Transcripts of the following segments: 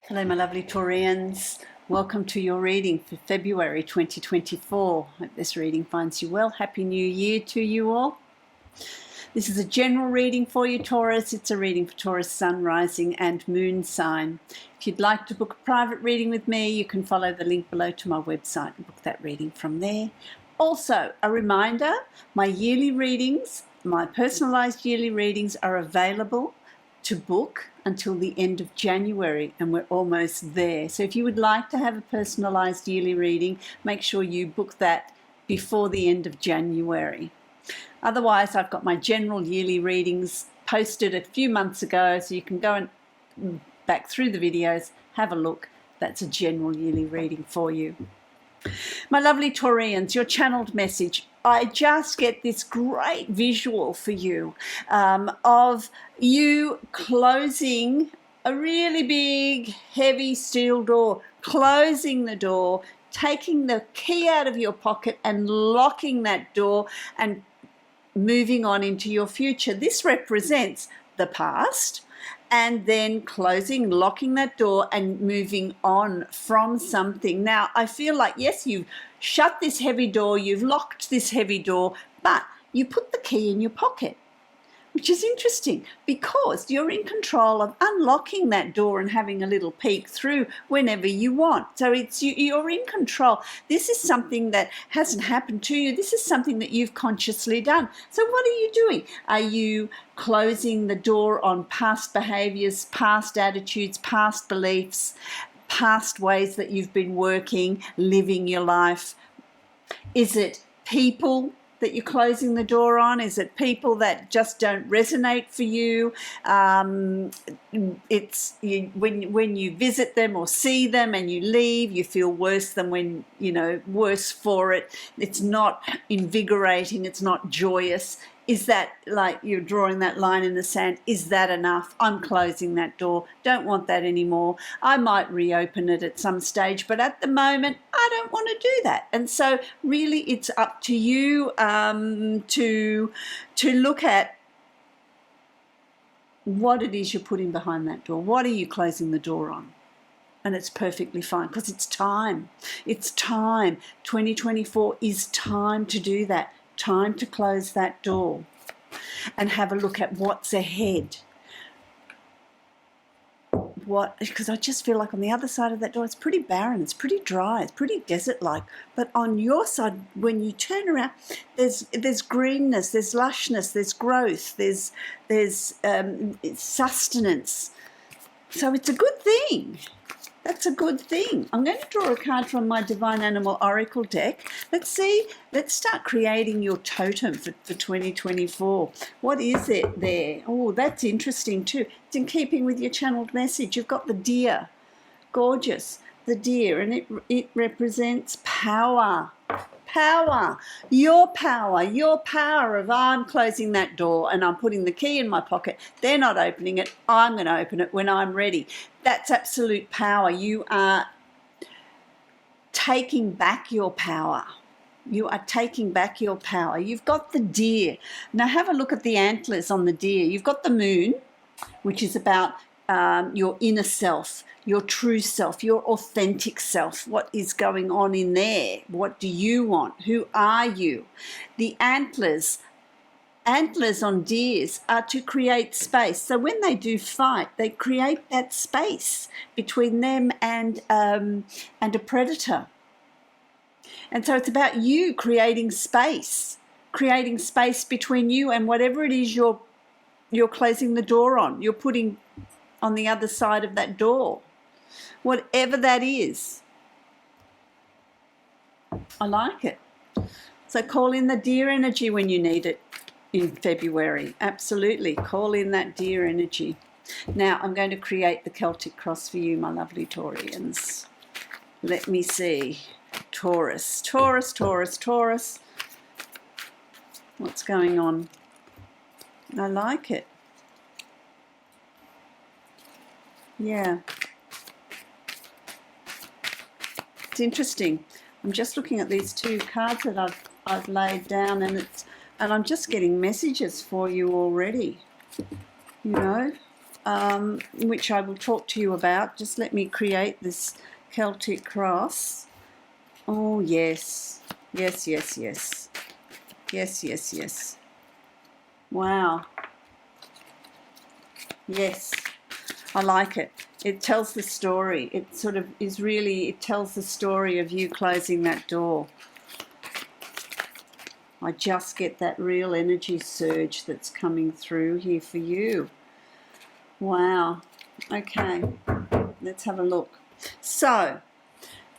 Hello, my lovely Taurians. Welcome to your reading for February 2024. Hope this reading finds you well. Happy New Year to you all. This is a general reading for you, Taurus. It's a reading for Taurus sun, rising and moon sign. If you'd like to book a private reading with me, you can follow the link below to my website and book that reading from there. Also, a reminder, my yearly readings, my personalised yearly readings are available to book until the end of January, and we're almost there. So if you would like to have a personalised yearly reading, make sure you book that before the end of January. Otherwise, I've got my general yearly readings posted a few months ago, so you can go and back through the videos, have a look. That's a general yearly reading for you. My lovely Taurians, your channeled message. I just get this great visual for you of you closing a really big, heavy steel door, closing the door, taking the key out of your pocket and locking that door and moving on into your future. This represents the past, and then closing, locking that door and moving on from something. Now, I feel like, yes, you've shut this heavy door, you've locked this heavy door, but you put the key in your pocket, which is interesting because you're in control of unlocking that door and having a little peek through whenever you want. So you're in control. This is something that hasn't happened to you. This is something that you've consciously done. So what are you doing? Are you closing the door on past behaviors, past attitudes, past beliefs, past ways that you've been working, living your life? Is it people that you're closing the door on? Is it people that just don't resonate for you? When you visit them or see them and you leave, you feel worse than when, worse for it. It's not invigorating. It's not joyous. Is that like you're drawing that line in the sand? Is that enough? I'm closing that door. Don't want that anymore. I might reopen it at some stage, but at the moment, I don't want to do that. And so really it's up to you to look at what it is you're putting behind that door. What are you closing the door on? And it's perfectly fine because it's time. It's time. 2024 is time to do that. Time to close that door and have a look at what's ahead. Because I just feel like on the other side of that door, it's pretty barren, it's pretty dry, it's pretty desert-like. But on your side, when you turn around, there's greenness, there's lushness, there's growth, there's sustenance. So it's a good thing. That's a good thing. I'm going to draw a card from my Divine Animal Oracle deck. Let's see. Let's start creating your totem for 2024. What is it there? Oh, that's interesting too. It's in keeping with your channeled message. You've got the deer. Gorgeous. The deer. And it represents power. Power. Your power of I'm closing that door and I'm putting the key in my pocket. They're not opening it. I'm going to open it when I'm ready. That's absolute power. You are taking back your power. You are taking back your power. You've got the deer. Now have a look at the antlers on the deer. You've got the moon, which is about your inner self, your true self, your authentic self. What is going on in there? What do you want? Who are you? The antlers on deers are to create space. So when they do fight, they create that space between them and a predator. And so it's about you creating space between you and whatever it is you're closing the door on. You're putting on the other side of that door. Whatever that is. I like it. So call in the deer energy when you need it in February. Absolutely. Call in that deer energy. Now I'm going to create the Celtic cross for you, my lovely Taurians. Let me see. Taurus. Taurus, Taurus, Taurus. What's going on? I like it. Yeah. It's interesting. I'm just looking at these two cards that I've laid down, and I'm just getting messages for you already. which I will talk to you about. Just let me create this Celtic cross. Oh, yes. Yes, yes, yes. Yes, yes, yes. Wow. Yes. I like it. It tells the story. It sort of is really, it tells the story of you closing that door. I just get that real energy surge that's coming through here for you. Wow. Okay. Let's have a look. So,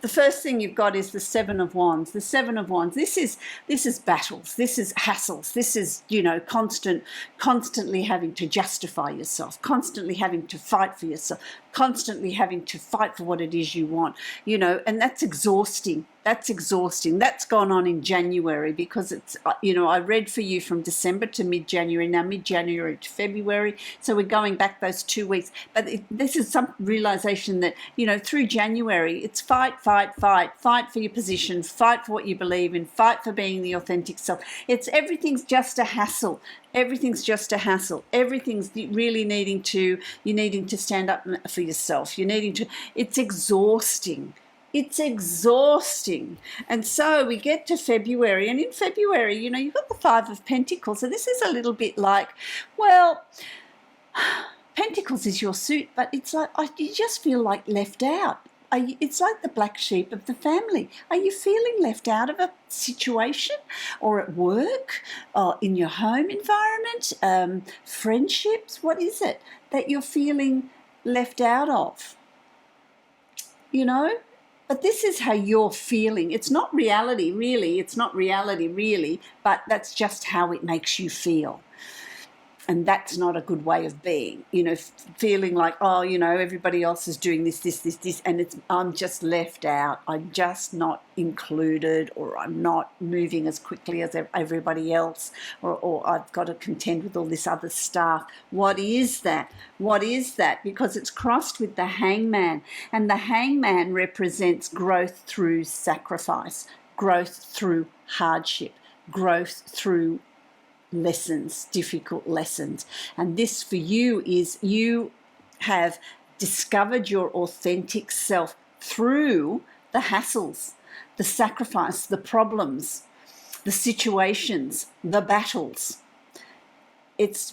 the first thing you've got is the Seven of Wands. The Seven of Wands. This is battles. This is hassles. This is, you know, constantly having to justify yourself, constantly having to fight for yourself, constantly having to fight for what it is you want, you know, and that's exhausting. That's exhausting. That's gone on in January because it's, you know, I read for you from December to mid-January, now mid-January to February. So we're going back those 2 weeks. But this is some realization that, you know, through January, it's fight, fight, fight, fight for your position, fight for what you believe in, fight for being the authentic self. Everything's just a hassle. Everything's just a hassle. Everything's really needing to stand up for yourself. It's exhausting. It's exhausting. And so we get to February, and in February, you know, you've got the Five of Pentacles. So this is a little bit like, well, Pentacles is your suit, but it's like you just feel like left out. It's like the black sheep of the family. Are you feeling left out of a situation, or at work, or in your home environment, friendships? What is it that you're feeling left out of? You know? But this is how you're feeling. It's not reality, really. It's not reality, really, but that's just how it makes you feel. And that's not a good way of being, you know, feeling like, oh, you know, everybody else is doing this, and I'm just left out. I'm just not included, or I'm not moving as quickly as everybody else, or I've got to contend with all this other stuff. What is that? What is that? Because it's crossed with the Hangman, and the Hangman represents growth through sacrifice, growth through hardship, growth through lessons, difficult lessons. And this for you is you have discovered your authentic self through the hassles, the sacrifice, the problems, the situations, the battles. It's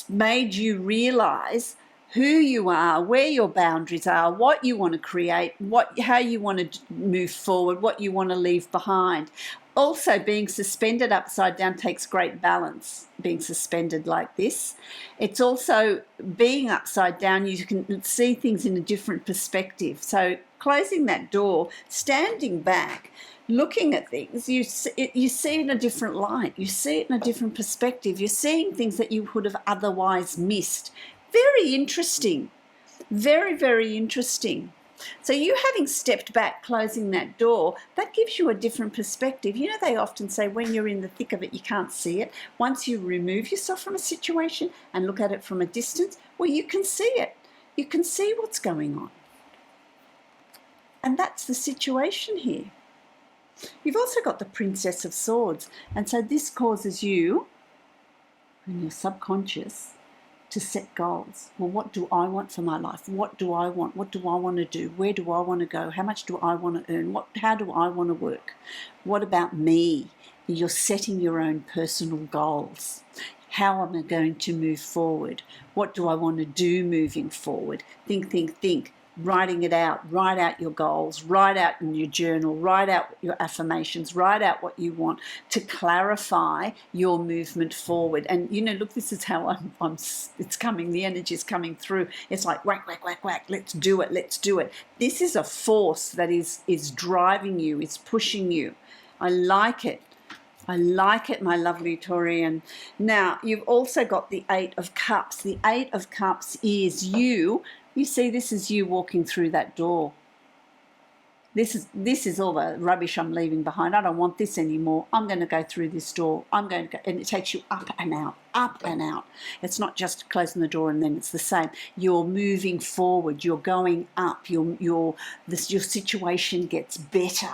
made you realize who you are, where your boundaries are, what you want to create, how you want to move forward, what you want to leave behind. Also, being suspended upside down takes great balance, being suspended like this. It's also being upside down, you can see things in a different perspective. So closing that door, standing back, looking at things, you see it in a different light. You see it in a different perspective. You're seeing things that you would have otherwise missed. Very interesting. Very, very interesting. So you having stepped back, closing that door, that gives you a different perspective. You know, they often say when you're in the thick of it, you can't see it. Once you remove yourself from a situation and look at it from a distance, well, you can see it. You can see what's going on. And that's the situation here. You've also got the Princess of Swords. And so this causes you, in your subconscious, to set goals. Well, what do I want for my life? What do I want? What do I want to do? Where do I want to go? How much do I want to earn? How do I want to work? What about me? You're setting your own personal goals. How am I going to move forward? What do I want to do moving forward? Think, think, think. Writing it out. Write out your goals. Write out in your journal. Write out your affirmations. Write out what you want to clarify your movement forward. And, you know, look, this is how it's coming. The energy is coming through. It's like whack, whack, whack, whack. Let's do it. Let's do it. This is a force that is driving you. It's pushing you. I like it. I like it, my lovely Taurian. Now, you've also got the Eight of Cups. The Eight of Cups is you. You see, this is you walking through that door. This is all the rubbish I'm leaving behind. I don't want this anymore. I'm going to go through this door. I'm going to go, and it takes you up and out, up and out. It's not just closing the door and then it's the same. You're moving forward. You're going up. Your situation gets better,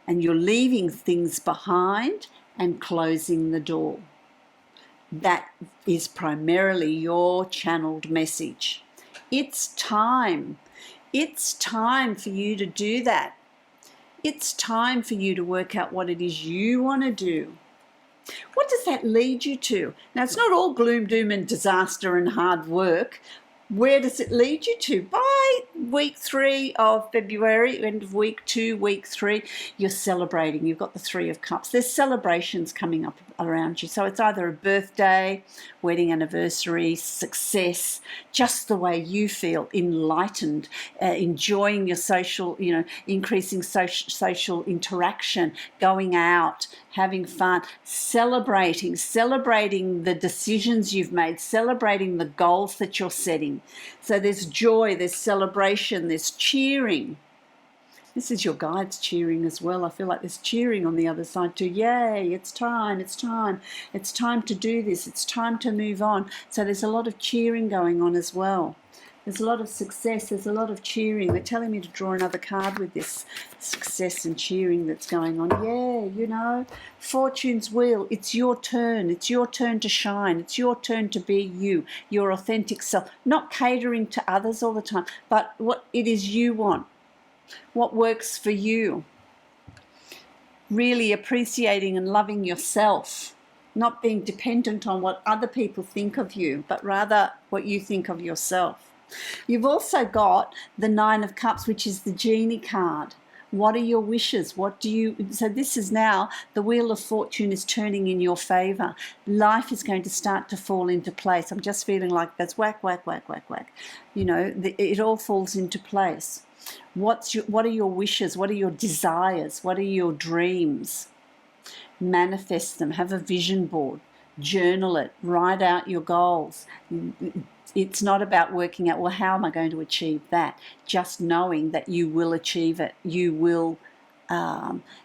and you're leaving things behind and closing the door. that is primarily your channeled message. It's time. It's time for you to do that. It's time for you to work out what it is you want to do. What does that lead you to? Now, it's not all gloom, doom, and disaster and hard work. Where does it lead you to? By week 3 of February, end of week 2, week 3, you're celebrating. You've got the 3 of Cups. There's celebrations coming up around you. So it's either a birthday, wedding anniversary, success, just the way you feel, enlightened, enjoying your social, increasing social interaction, going out, having fun, celebrating the decisions you've made, celebrating the goals that you're setting. So there's joy, there's celebration, there's cheering. This is your guides cheering as well. I feel like there's cheering on the other side too. Yay, it's time, it's time. It's time to do this. It's time to move on. So there's a lot of cheering going on as well. There's a lot of success. There's a lot of cheering. They're telling me to draw another card with this success and cheering that's going on. Yeah, Fortune's wheel. It's your turn. It's your turn to shine. It's your turn to be you, your authentic self. Not catering to others all the time, but what it is you want. What works for you. Really appreciating and loving yourself. Not being dependent on what other people think of you, but rather what you think of yourself. You've also got the 9 of Cups, which is the genie card. What are your wishes? So this is now the wheel of fortune is turning in your favor. Life is going to start to fall into place. I'm just feeling like that's whack, whack, whack, whack, whack. It all falls into place. What are your wishes? What are your desires? What are your dreams? Manifest them. Have a vision board. Journal it. Write out your goals. It's not about working out, well, how am I going to achieve that? Just knowing that you will achieve it. You will.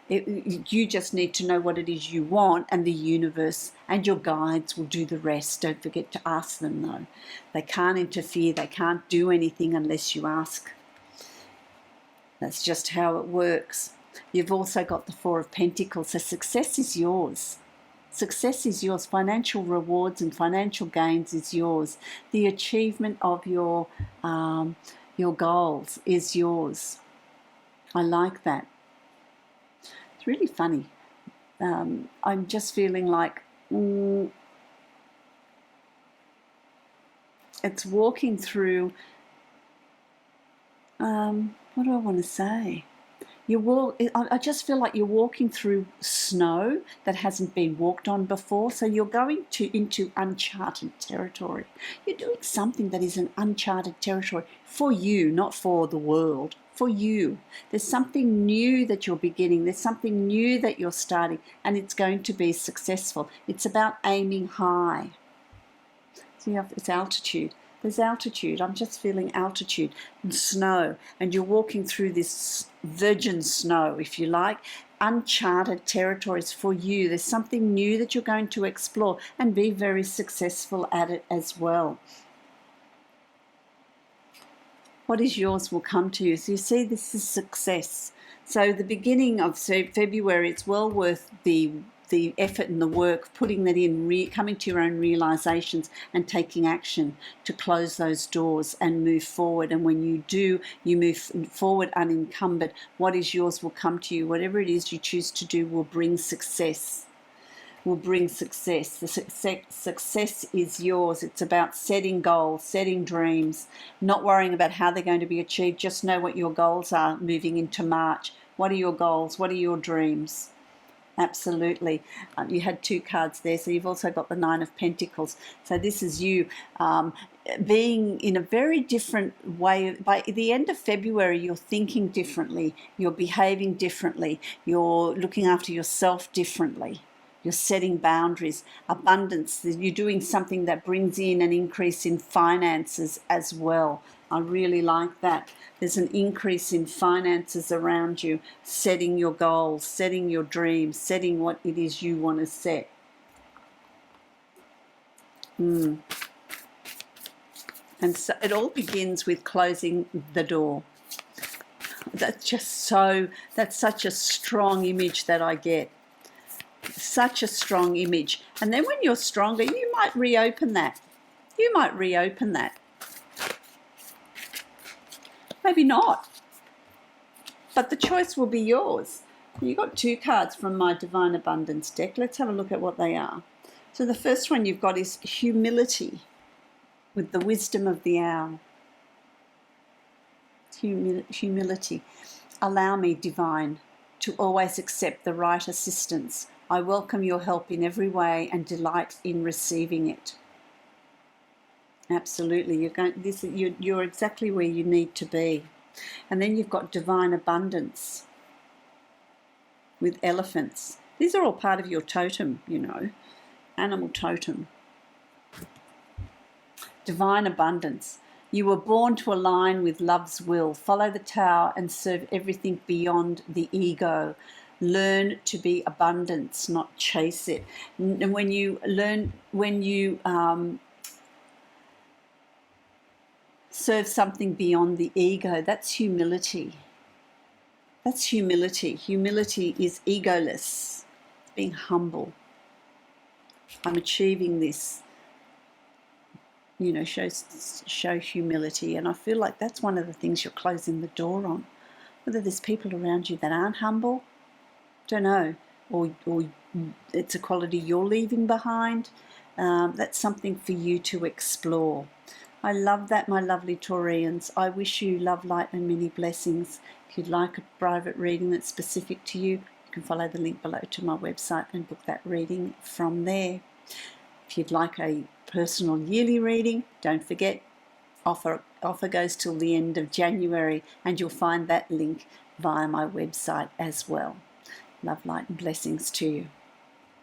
You just need to know what it is you want, and the universe and your guides will do the rest. Don't forget to ask them, though. They can't interfere. They can't do anything unless you ask. That's just how it works. You've also got the 4 of Pentacles, so success is yours. Success is yours. Financial rewards and financial gains is yours. The achievement of your goals is yours. I like that. It's really funny. I'm just feeling like it's walking through. What do I want to say? I just feel like you're walking through snow that hasn't been walked on before. So you're going into uncharted territory. You're doing something that is an uncharted territory for you, not for the world. For you. There's something new that you're beginning. There's something new that you're starting, and it's going to be successful. It's about aiming high. See, it's altitude. There's altitude. I'm just feeling altitude and snow. And you're walking through this virgin snow, if you like. Uncharted territories for you. There's something new that you're going to explore and be very successful at it as well. What is yours will come to you. So you see, this is success. So the beginning of February, it's well worth the effort and the work, putting that in, coming to your own realizations and taking action to close those doors and move forward. And when you do, you move forward unencumbered. What is yours will come to you. Whatever it is you choose to do will bring success. Will bring success. The success is yours. It's about setting goals, setting dreams, not worrying about how they're going to be achieved. Just know what your goals are moving into March. What are your goals? What are your dreams? Absolutely. You had 2 cards there, so you've also got the 9 of Pentacles. So this is you being in a very different way. By the end of February, you're thinking differently, you're behaving differently, you're looking after yourself differently. You're setting boundaries, abundance. You're doing something that brings in an increase in finances as well. I really like that. There's an increase in finances around you, setting your goals, setting your dreams, setting what it is you want to set. And so it all begins with closing the door. That's such a strong image that I get. Such a strong image. And then when you're stronger, you might reopen that. You might reopen that. Maybe not. But the choice will be yours. You got 2 cards from my Divine Abundance deck. Let's have a look at what they are. So the first one you've got is humility with the wisdom of the owl. Humility. Allow me, Divine, to always accept the right assistance. I welcome your help in every way and delight in receiving it. Absolutely. You're exactly where you need to be. And then you've got Divine Abundance with elephants. These are all part of your totem, you know, animal totem. Divine Abundance. You were born to align with love's will. Follow the Tower and serve everything beyond the ego. Learn to be abundance, not chase it. And when you serve something beyond the ego, that's humility. That's humility. Humility is egoless, being humble. I'm achieving this. You know, show humility. And I feel like that's one of the things you're closing the door on. Whether there's people around you that aren't humble, don't know, or it's a quality you're leaving behind. That's something for you to explore. I love that, my lovely Taurians. I wish you love, light and many blessings. If you'd like a private reading that's specific to you, you can follow the link below to my website and book that reading from there. If you'd like a personal yearly reading, don't forget, offer goes till the end of January, and you'll find that link via my website as well. Love, light and blessings to you.